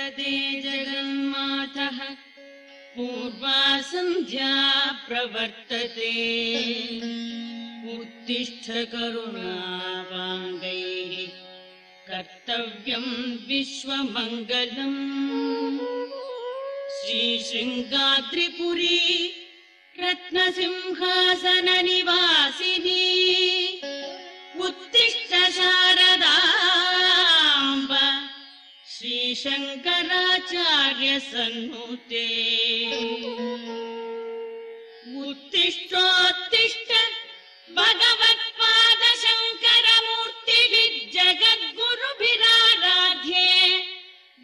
वरदे जगन्मातः पूर्वा सन्ध्या प्रवर्तते उत्तिष्ठ करुणावाङ्गैः कर्तव्यं विश्वमङ्गलम् श्रीशृङ्गाद्रिपुरी रत्नसिंहासननिवासिनी उत्तिष्ठ शारदाम्ब श्रीशङ्कराचार्य सन्नुते उत्तिष्ठोत्तिष्ठ भगवत्पाद शङ्करमूर्तिभिः जगद्गुरुभिराराध्ये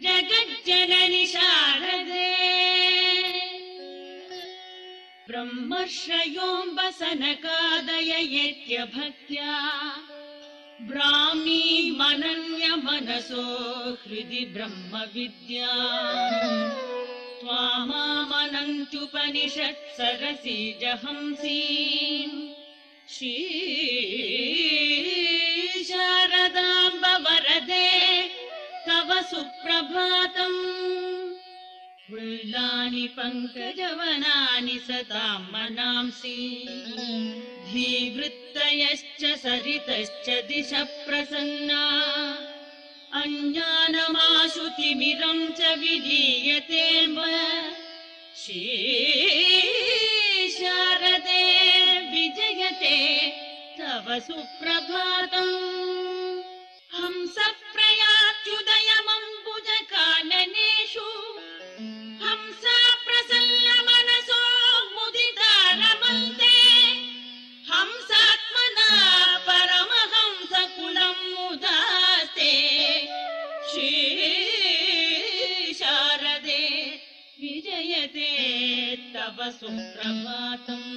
जगज्जननि शारदे ब्रह्मर्षयोऽम्ब सनकादययेत्य भक्त्या ब्राह्मी मनन्य मनसो हृदि ब्रह्मविद्या त्वामामनन्त्युपनिषत्सरसिजहंसीं श्रीशारदाम्ब वरदे तव सुप्रभातम् फुल्लानि पङ्कजवनानि सतां मनांसि धीवृत्तयश्च सरितश्च दिशः प्रसन्ना अञ्जानमाशुतिमिरं च विलीयते श्रीशारदे विजयते तव सुप्रभातम् हंसप्रयात्युदयमम्बुजकाननेषु हंसा प्रसन्न मनसो मुदिता रमन्ते हंसात्मना परमहंसकुलं मुदास्ते श्रीशारदे विजयते तव सुप्रभातम्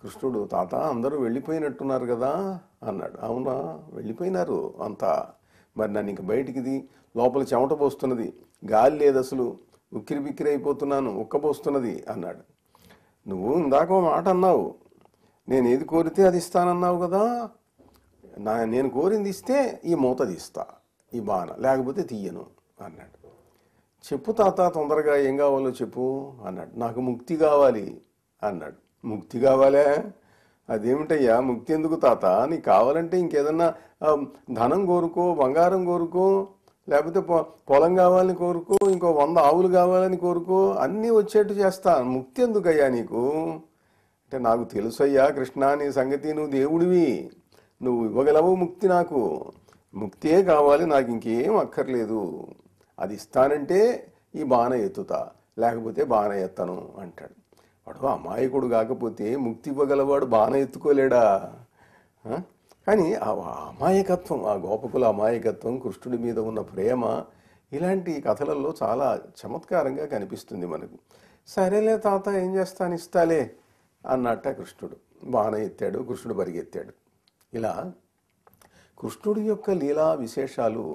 కృష్ణుడు, తాత అందరూ వెళ్ళిపోయినట్టున్నారు కదా అన్నాడు. అవునా, వెళ్ళిపోయినారు అంతా. మరి నన్ను ఇంక బయటికి లోపల చెమట పోస్తున్నది, గాలి లేదు, అసలు ఉక్కిరి బిక్కిరి అయిపోతున్నాను, ఉక్కపోస్తున్నది అన్నాడు. నువ్వు ఇందాక మాట అన్నావు, నేను ఏది కోరితే అది ఇస్తానన్నావు కదా. నేను కోరింది ఇస్తే ఈ మూత తీస్తా, ఈ బాణ, లేకపోతే తీయను అన్నాడు. చెప్పు తాత, తొందరగా ఏం కావాలో చెప్పు అన్నాడు. నాకు ముక్తి కావాలి అన్నాడు. ముక్తి కావాలా? అదేమిటయ్యా ముక్తి ఎందుకు తాత? నీకు కావాలంటే ఇంకేదన్నా ధనం కోరుకో, బంగారం కోరుకో, లేకపోతే పొలం కావాలని కోరుకో, ఇంకో 100 ఆవులు కావాలని కోరుకో, అన్నీ వచ్చేట్టు చేస్తా. ముక్తి ఎందుకయ్యా నీకు అంటే, నాకు తెలుసయ్యా కృష్ణ, నీ సంగతి, నువ్వు దేవుడివి, నువ్వు ఇవ్వగలవు ముక్తి. నాకు ముక్తే కావాలి, నాకు ఇంకేం అక్కర్లేదు. అది ఇస్తానంటే ఈ బాణ ఎత్తుతా, లేకపోతే బాణ ఎత్తను అంటాడు. వాడు అమాయకుడు కాకపోతే ముక్తి ఇవ్వగలవాడు బాణ ఎత్తుకోలేడా? కానీ ఆ అమాయకత్వం, ఆ గోపకుల అమాయకత్వం, కృష్ణుడి మీద ఉన్న ప్రేమ, ఇలాంటి కథలలో చాలా చమత్కారంగా కనిపిస్తుంది మనకు. సరేలే తాత, ఏం చేస్తాను, ఇస్తాలే అన్నట్ట కృష్ణుడు బాణ ఎత్తాడు. కృష్ణుడు పరిగెత్తాడు. ఇలా కృష్ణుడి యొక్క లీలా విశేషాలు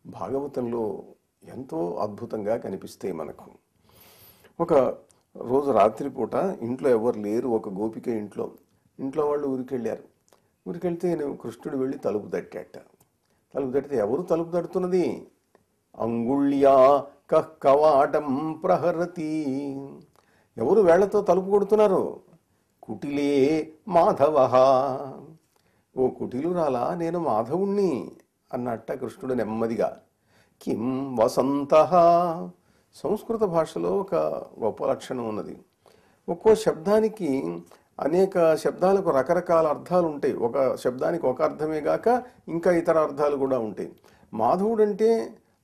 భాగవతంలో ఎంతో అద్భుతంగా కనిపిస్తాయి మనకు. ఒక రోజు రాత్రిపూట ఇంట్లో ఎవరు లేరు, ఒక గోపిక ఇంట్లో వాళ్ళు ఊరికెళ్ళారు. ఊరికెళ్తే కృష్ణుడు వెళ్ళి తలుపు తట్టాట. తలుపు తట్టితే ఎవరు తలుపు తడుతున్నది? అంగుళ్యా కవాటం ప్రహరతి. ఎవరు వేళ్లతో తలుపు కొడుతున్నారు? కుటిలే మాధవ. ఓ కుటిలురాలా, నేను మాధవుణ్ణి అన్నట్ట కృష్ణుడు నెమ్మదిగా. కిం వసంత. సంస్కృత భాషలో ఒక గొప్ప లక్షణం ఉన్నది. ఒక్కో శబ్దానికి, అనేక శబ్దాలకు రకరకాల అర్థాలు ఉంటాయి. ఒక శబ్దానికి ఒక అర్థమే గాక ఇంకా ఇతర అర్థాలు కూడా ఉంటాయి. మాధవుడు అంటే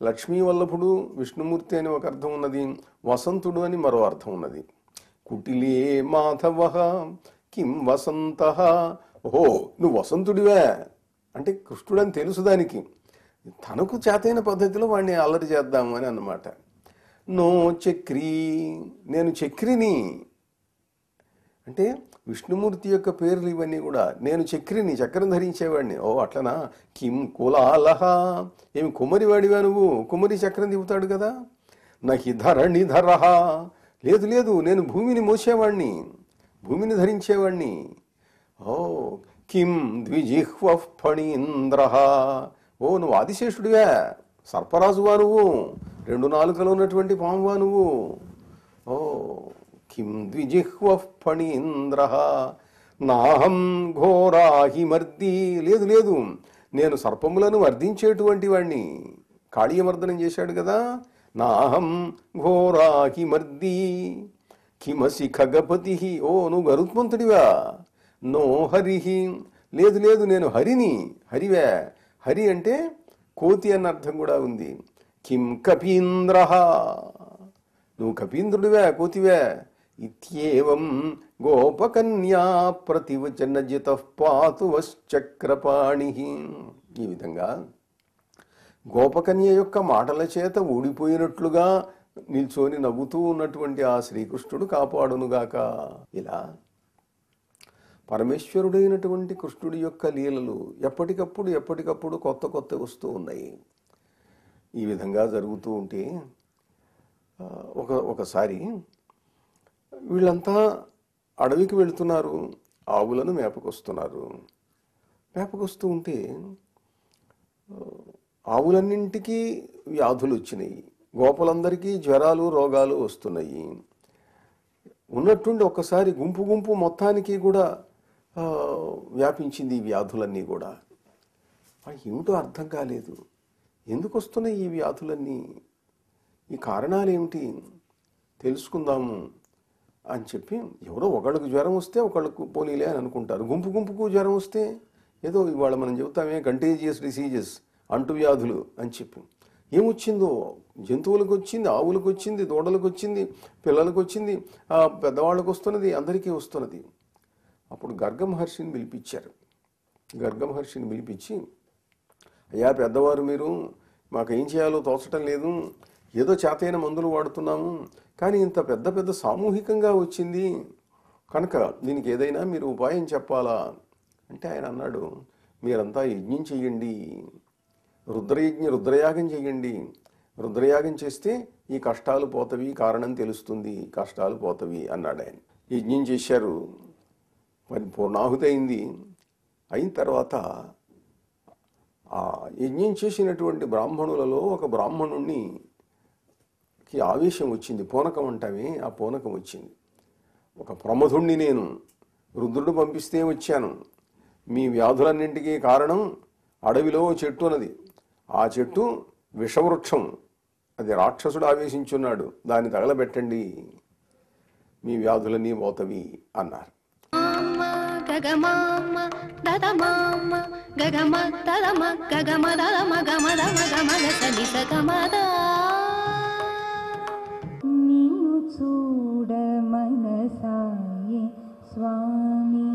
లక్ష్మీ వల్లభుడు, విష్ణుమూర్తి అని ఒక అర్థం ఉన్నది, వసంతుడు అని మరో అర్థం ఉన్నది. కుటిలే మాధవ కిం వసంత. ఓహో, నువ్వు వసంతుడివే అంటే కృష్ణుడని తెలుసు దానికి. తనకు చేతైన పద్ధతిలో వాడిని అల్లరి చేద్దాము అని అన్నమాట. నో చక్రీ, నేను చక్రిని. అంటే విష్ణుమూర్తి యొక్క పేర్లు ఇవన్నీ కూడా. నేను చక్రం ధరించేవాడిని. ఓ అట్లనా? కిం కులాలహ, ఏమి కుమ్మరివాడివా నువ్వు? కుమ్మరి చక్రం దిగుతాడు కదా. నహి ధరణిధరహ, లేదు లేదు, నేను భూమిని మోసేవాణ్ణి, భూమిని ధరించేవాణ్ణి. ఓ కిం ద్విజిహ్వ ఫణీంద్రహ, ఓ నువ్వు ఆదిశేషుడివా, సర్పరాజువా నువ్వు, 2 నాలుకలు ఉన్నటువంటి పామువా నువ్వు? ఓ కిం ద్విజిహ్వ ఫణీంద్రః నాహం ఘోరాహి మర్ది, లేదు లేదు, నేను సర్పములను మర్దించేటువంటి వాణ్ణి. కాళీయమర్దనం చేశాడు కదా. నాహం ఘోరాహి మర్ది కిమసి ఖగపతి, ఓ నువ్వు గరుత్మంతుడివా? నో హరిహి, లేదు లేదు, నేను హరిని, హరివే. హరి అంటే కోతి అన్న అర్థం కూడా ఉంది. కిం కపీంద్రః, నువ్వు కపీంద్రుడివే, కోతివే. ఇత్యేవం గోపకన్యా ప్రతివచనజితః పాతు వశ్చక్రపాణి, ఈ విధంగా గోపకన్య యొక్క మాటల చేత ఊడిపోయినట్లుగా నిల్చొని నవ్వుతూ ఉన్నటువంటి ఆ శ్రీకృష్ణుడు కాపాడునుగాక. ఇలా పరమేశ్వరుడైనటువంటి కృష్ణుడి యొక్క లీలలు ఎప్పటికప్పుడు కొత్త వస్తూ ఉన్నాయి. ఈ విధంగా జరుగుతూ ఉంటే ఒకసారి వీళ్ళంతా అడవికి వెళుతున్నారు, ఆవులను మేపకొస్తున్నారు. మేపకొస్తూ ఉంటే ఆవులన్నింటికీ వ్యాధులు వచ్చినాయి, గోపలందరికీ జ్వరాలు రోగాలు వస్తున్నాయి. ఉన్నట్టుండి ఒక్కసారి గుంపు మొత్తానికి కూడా వ్యాపించింది ఈ వ్యాధులన్నీ కూడా. ఏమిటో అర్థం కాలేదు, ఎందుకు వస్తున్నాయి ఈ వ్యాధులన్నీ, ఈ కారణాలు ఏమిటి తెలుసుకుందాము అని చెప్పి, ఎవరో ఒకళ్ళకు జ్వరం వస్తే ఒకళ్ళకు పోనీలే అని అనుకుంటారు. గుంపుకు జ్వరం వస్తే ఏదో ఇవాళ మనం చెబుతామే కంటేజియస్ డిసీజెస్, అంటువ్యాధులు అని చెప్పి, ఏమొచ్చిందో జంతువులకు వచ్చింది, ఆవులకు వచ్చింది, దూడలకు వచ్చింది, పిల్లలకు వచ్చింది, పెద్దవాళ్ళకు వస్తున్నది, అందరికీ వస్తున్నది. అప్పుడు గర్గ మహర్షిని పిలిపించారు. గర్గ మహర్షిని పిలిపించి, అయ్యా పెద్దవారు మీరు, మాకేం చేయాలో తోచటం లేదు, ఏదో చేతైన మందులు వాడుతున్నాము, కానీ ఇంత పెద్ద సామూహికంగా వచ్చింది కనుక దీనికి ఏదైనా మీరు ఉపాయం చెప్పాలా అంటే ఆయన అన్నాడు, మీరంతా యజ్ఞం చెయ్యండి, రుద్రయాగం చెయ్యండి. రుద్రయాగం చేస్తే ఈ కష్టాలు పోతవి, కారణం తెలుస్తుంది, కష్టాలు పోతవి అన్నాడు ఆయన. యజ్ఞం చేశారు, మరి పూర్ణాహుతి అయింది. అయిన తర్వాత ఆ యజ్ఞం చేసినటువంటి బ్రాహ్మణులలో ఒక బ్రాహ్మణునికి ఆవేశం వచ్చింది, పూనకం అంటామే, ఆ పూనకం వచ్చింది. ఒక ప్రమధుణ్ణి నేను, రుద్రుడు పంపిస్తే వచ్చాను, మీ వ్యాధులన్నింటికీ కారణం అడవిలో చెట్టు అన్నది, ఆ చెట్టు విషవృక్షం, అది రాక్షసుడు ఆవేశించున్నాడు, దాన్ని తగలబెట్టండి, మీ వ్యాధులన్నీ పోతవి అన్నారు. నిన్ను చూడ మనసాయే స్వామి,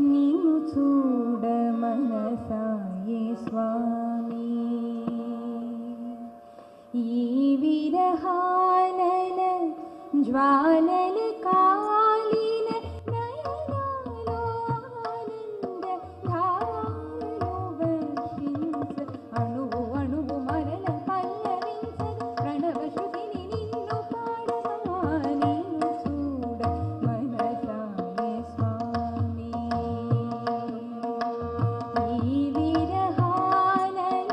నిన్ను చూడ మనసాయే స్వామి, ఈ విరహానల జ్వాలల కాలిన నయనాలో ఆనంద ధారలు వర్షించ, అణువు అణువు మరల పల్లవించ, ప్రణవ శృతిని నిన్ను పాడగా, నిన్ను చూడ మనసాయే స్వామి, ఈ విరహానల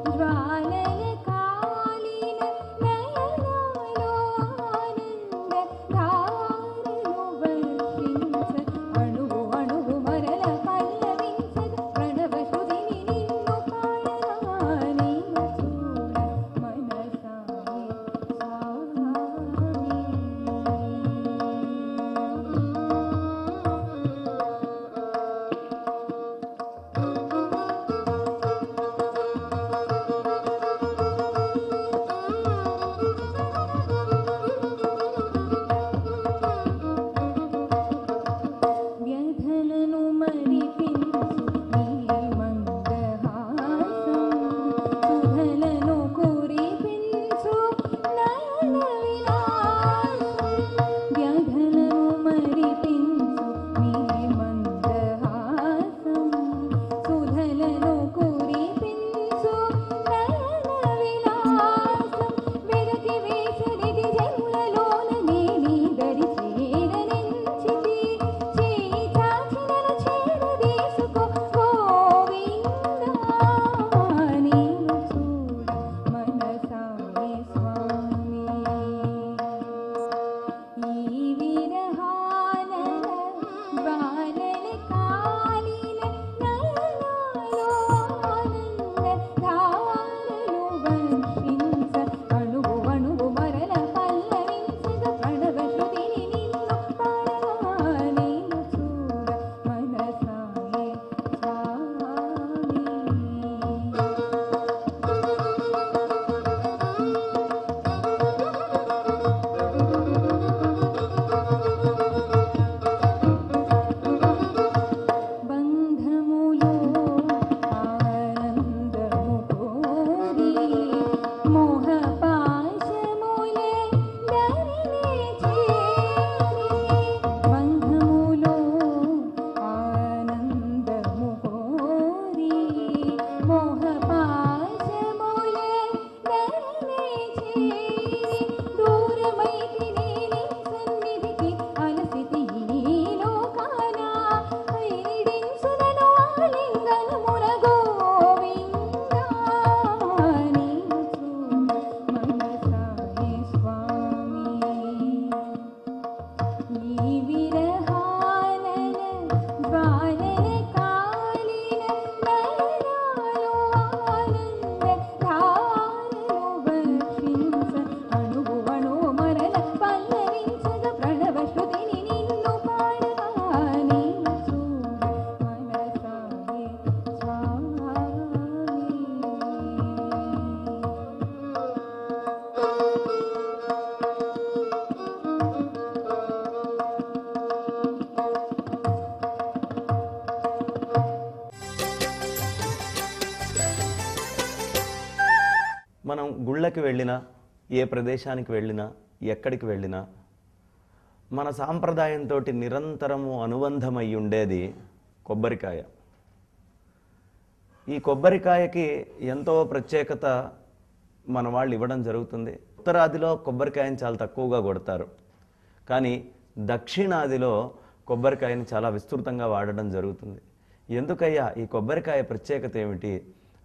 జ్వాలల కాలిన నయనాలో ఆనంద ధారలు గుళ్ళకి వెళ్ళినా, ఏ ప్రదేశానికి వెళ్ళినా, ఎక్కడికి వెళ్ళినా మన సాంప్రదాయంతో నిరంతరము అనుబంధమై ఉండేది కొబ్బరికాయ. ఈ కొబ్బరికాయకి ఎంతో ప్రత్యేకత మన వాళ్ళు ఇవ్వడం జరుగుతుంది. ఉత్తరాదిలో కొబ్బరికాయని చాలా తక్కువగా కొడతారు, కానీ దక్షిణాదిలో కొబ్బరికాయని చాలా విస్తృతంగా వాడడం జరుగుతుంది. ఎందుకయ్యా ఈ కొబ్బరికాయ ప్రత్యేకత ఏమిటి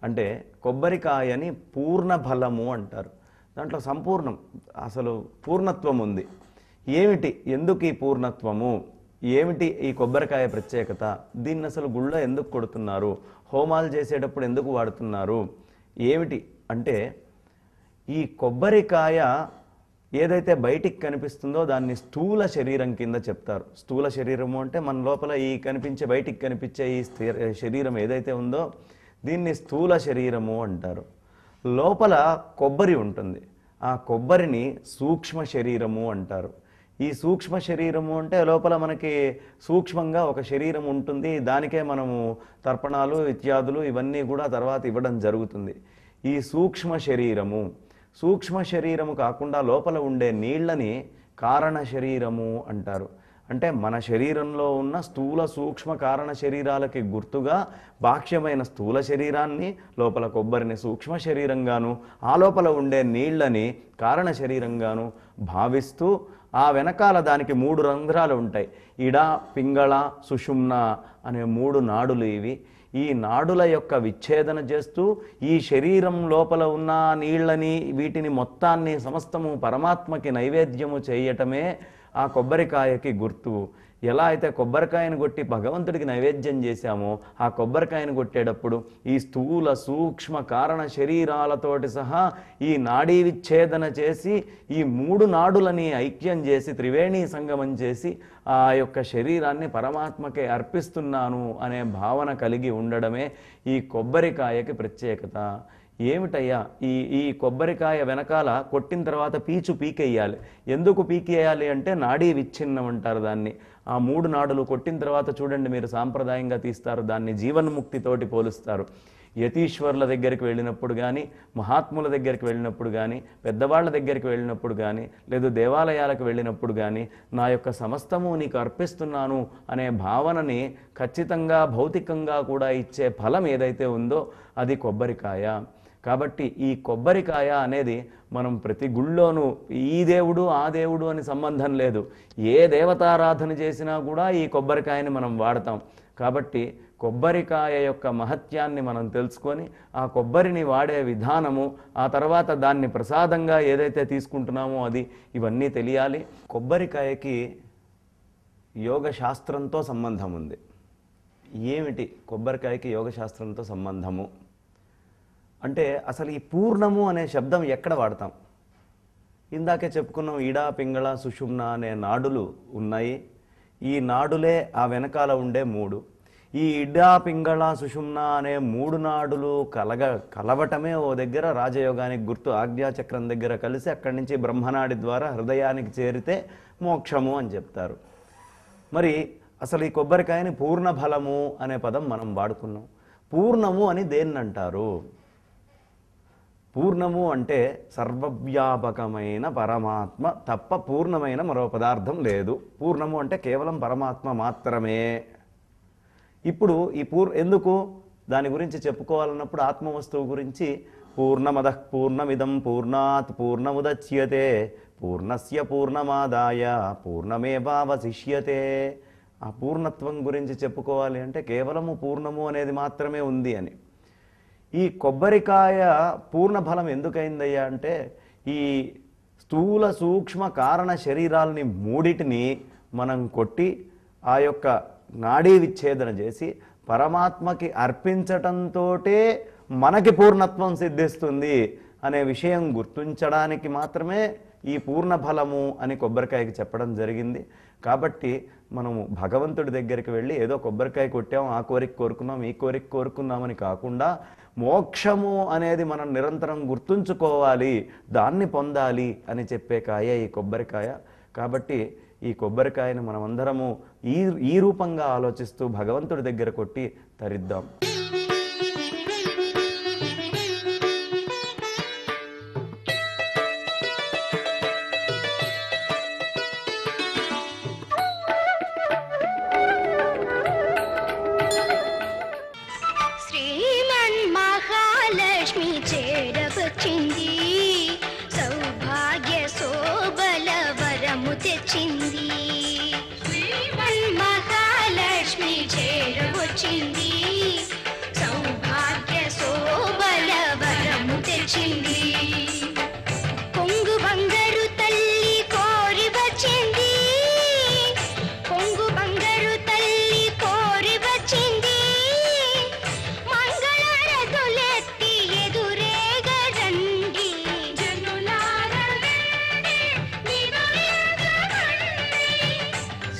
అంటే, కొబ్బరికాయని పూర్ణ ఫలము అంటారు. దాంట్లో సంపూర్ణం, అసలు పూర్ణత్వం ఉంది. ఏమిటి, ఎందుకు ఈ పూర్ణత్వము, ఏమిటి ఈ కొబ్బరికాయ ప్రత్యేకత, దీన్ని అసలు గుళ్ళో ఎందుకు కొడుతున్నారు, హోమాలు చేసేటప్పుడు ఎందుకు వాడుతున్నారు, ఏమిటి అంటే, ఈ కొబ్బరికాయ ఏదైతే బయటికి కనిపిస్తుందో దాన్ని స్థూల శరీరం కింద చెప్తారు. స్థూల శరీరము అంటే మన లోపల ఈ కనిపించే, బయటికి కనిపించే ఈ శరీరం ఏదైతే ఉందో దీన్ని స్థూల శరీరము అంటారు. లోపల కొబ్బరి ఉంటుంది, ఆ కొబ్బరిని సూక్ష్మ శరీరము అంటారు. ఈ సూక్ష్మ శరీరము అంటే లోపల మనకి సూక్ష్మంగా ఒక శరీరం ఉంటుంది, దానికే మనము తర్పణాలు ఇత్యాదులు ఇవన్నీ కూడా తర్వాత ఇవ్వడం జరుగుతుంది. ఈ సూక్ష్మ శరీరము కాకుండా లోపల ఉండే నీళ్ళని కారణ శరీరము అంటారు. అంటే మన శరీరంలో ఉన్న స్థూల సూక్ష్మ కారణ శరీరాలకి గుర్తుగా బాహ్యమైన స్థూల శరీరాన్ని, లోపల కొబ్బరిని సూక్ష్మ శరీరంగాను, ఆ లోపల ఉండే నీళ్ళని కారణ శరీరంగాను భావిస్తూ, ఆ వెనకాల దానికి 3 రంధ్రాలు ఉంటాయి. ఇడ, పింగళ, సుషుమ్న అనే 3 నాడులు ఇవి. ఈ నాడుల యొక్క విచ్ఛేదన చేస్తూ ఈ శరీరం లోపల ఉన్న నీళ్ళని, వీటిని మొత్తాన్ని సమస్తము పరమాత్మకి నైవేద్యము చేయటమే ఆ కొబ్బరికాయకి గుర్తు. ఎలా అయితే కొబ్బరికాయను కొట్టి భగవంతుడికి నైవేద్యం చేశామో, ఆ కొబ్బరికాయను కొట్టేటప్పుడు ఈ స్థూల సూక్ష్మ కారణ శరీరాలతోటి సహా ఈ నాడీ విచ్ఛేదన చేసి ఈ 3 నాడులని ఐక్యం చేసి త్రివేణీ సంగమం చేసి ఆ యొక్క శరీరాన్ని పరమాత్మకే అర్పిస్తున్నాను అనే భావన కలిగి ఉండడమే ఈ కొబ్బరికాయకి ప్రత్యేకత. ఏమిటయ్యా ఈ కొబ్బరికాయ వెనకాల కొట్టిన తర్వాత పీచు పీకేయాలి. ఎందుకు పీకేయాలి అంటే నాడీ విచ్ఛిన్నం అంటారు దాన్ని. ఆ 3 నాడులు కొట్టిన తర్వాత చూడండి, మీరు సాంప్రదాయంగా తీస్తారు, దాన్ని జీవన్ముక్తితోటి పోలుస్తారు. యతీశ్వరుల దగ్గరికి వెళ్ళినప్పుడు కానీ, మహాత్ముల దగ్గరికి వెళ్ళినప్పుడు కానీ, పెద్దవాళ్ళ దగ్గరికి వెళ్ళినప్పుడు కానీ, లేదు దేవాలయాలకు వెళ్ళినప్పుడు కానీ, నా యొక్క సమస్తము నీకు అర్పిస్తున్నాను అనే భావనని ఖచ్చితంగా భౌతికంగా కూడా ఇచ్చే ఫలం ఏదైతే ఉందో అది కొబ్బరికాయ. కాబట్టి ఈ కొబ్బరికాయ అనేది మనం ప్రతి గుళ్ళోనూ ఈ దేవుడు ఆ దేవుడు అని సంబంధం లేదు, ఏ దేవతారాధన చేసినా కూడా ఈ కొబ్బరికాయని మనం వాడతాం. కాబట్టి కొబ్బరికాయ యొక్క మహత్యాన్ని మనం తెలుసుకొని ఆ కొబ్బరిని వాడే విధానము, ఆ తర్వాత దాన్ని ప్రసాదంగా ఏదైతే తీసుకుంటున్నామో అది, ఇవన్నీ తెలియాలి. కొబ్బరికాయకి యోగ శాస్త్రంతో సంబంధం ఉంది. ఏమిటి కొబ్బరికాయకి యోగ శాస్త్రంతో సంబంధము అంటే, అసలు ఈ పూర్ణము అనే శబ్దం ఎక్కడ వాడతాం? ఇందాకే చెప్పుకున్నాం, ఇడ, పింగళ, సుషుమ్న అనే నాడులు ఉన్నాయి. ఈ నాడులే ఆ వెనకాల ఉండే 3. ఈ ఇడ, పింగళ, సుషుమ్న అనే 3 నాడులు కలవటమే ఓ దగ్గర రాజయోగానికి గుర్తు. ఆజ్ఞాచక్రం దగ్గర కలిసి అక్కడి నుంచి బ్రహ్మనాడి ద్వారా హృదయానికి చేరితే మోక్షము అని చెప్తారు. మరి అసలు ఈ కొబ్బరికాయని పూర్ణ ఫలము అనే పదం మనం వాడుకున్నాం. పూర్ణము అని దేన్నంటారు? పూర్ణము అంటే సర్వవ్యాపకమైన పరమాత్మ తప్ప పూర్ణమైన మరో పదార్థం లేదు. పూర్ణము అంటే కేవలం పరమాత్మ మాత్రమే. ఇప్పుడు ఈ ఎందుకు దాని గురించి చెప్పుకోవాలన్నప్పుడు ఆత్మవస్తువు గురించి పూర్ణమదః పూర్ణమిదం పూర్ణాత్ పూర్ణముదచ్యతే పూర్ణస్య పూర్ణమాదాయ పూర్ణమేవావశిష్యతే. ఆ పూర్ణత్వం గురించి చెప్పుకోవాలి అంటే కేవలము పూర్ణము అనేది మాత్రమే ఉంది అని. ఈ కొబ్బరికాయ పూర్ణ ఫలం ఎందుకైందయ్యా అంటే, ఈ స్థూల సూక్ష్మ కారణ శరీరాలని 3టిని మనం కొట్టి ఆ యొక్క నాడీ విచ్ఛేదన చేసి పరమాత్మకి అర్పించటంతో మనకి పూర్ణత్వం సిద్ధిస్తుంది అనే విషయం గుర్తించడానికి మాత్రమే ఈ పూర్ణ ఫలము అని కొబ్బరికాయకి చెప్పడం జరిగింది. కాబట్టి మనము భగవంతుడి దగ్గరికి వెళ్ళి ఏదో కొబ్బరికాయ కొట్టాం, ఆ కోరిక కోరుకున్నాం, ఈ కోరిక కోరుకున్నామని కాకుండా మోక్షము అనేది మనం నిరంతరం గుర్తుంచుకోవాలి, దాన్ని పొందాలి అని చెప్పే కాయ ఈ కొబ్బరికాయ. కాబట్టి ఈ కొబ్బరికాయను మనమందరము ఈ రూపంగా ఆలోచిస్తూ భగవంతుడి దగ్గర కొట్టి తరిద్దాం. తెచ్చింది. శ్రీమన్ మహాలక్ష్మి చేరవచ్చింది. సౌభాగ్య శోభల వరము తెచ్చింది. కొంగు బంగారు తల్లి కోరి వచ్చింది. కొంగు బంగారు తల్లి కోరి వచ్చింది. మంగళారతులెత్తి ఎదురేగరండి. జనులారా రండి, నిదురించకండి.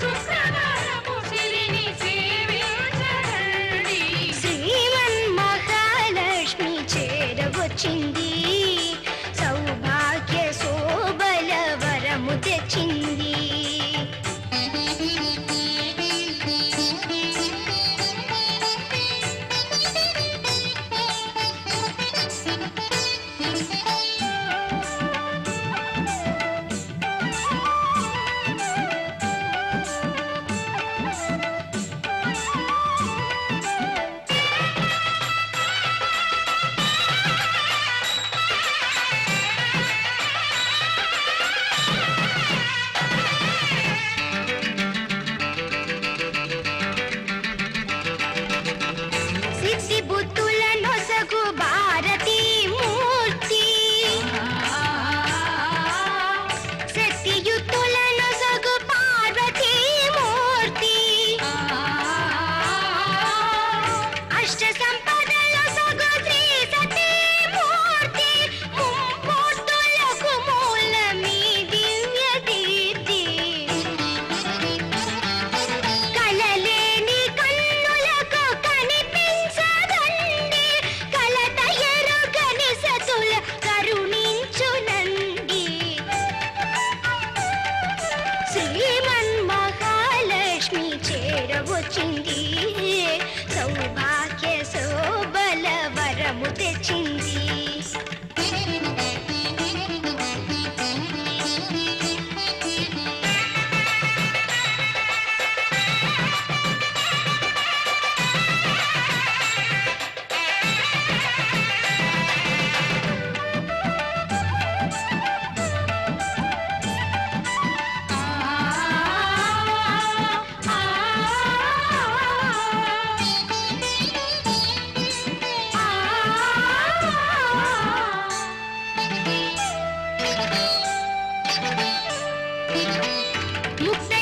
శుక్రవారపు సిరిని సేవించరండి. శ్రీమన్ మహాలక్ష్మి చేరవచ్చింది. సౌభాగ్య శోభల వరము తెచ్చింది. సిద్ధి బుద్ధుల నొసగు భారతీ మూర్తి. శక్తియుక్తుల నొసగు పార్వతీ మూర్తి. అష్ట సంపదల సగు శ్రీ సతీ మూర్తి. ముమ్మూర్తులకు మూలమీ దివ్య దీప్తి. కలలేని కన్నులకు కనిపించదండి. కలత ఎరుగని సతుల కరుణించునండి. శ్రీమన్ మహాలక్ష్మి చేరవచ్చింది. సౌభాగ్య శోభల వరము తెచ్చింది. ముక్త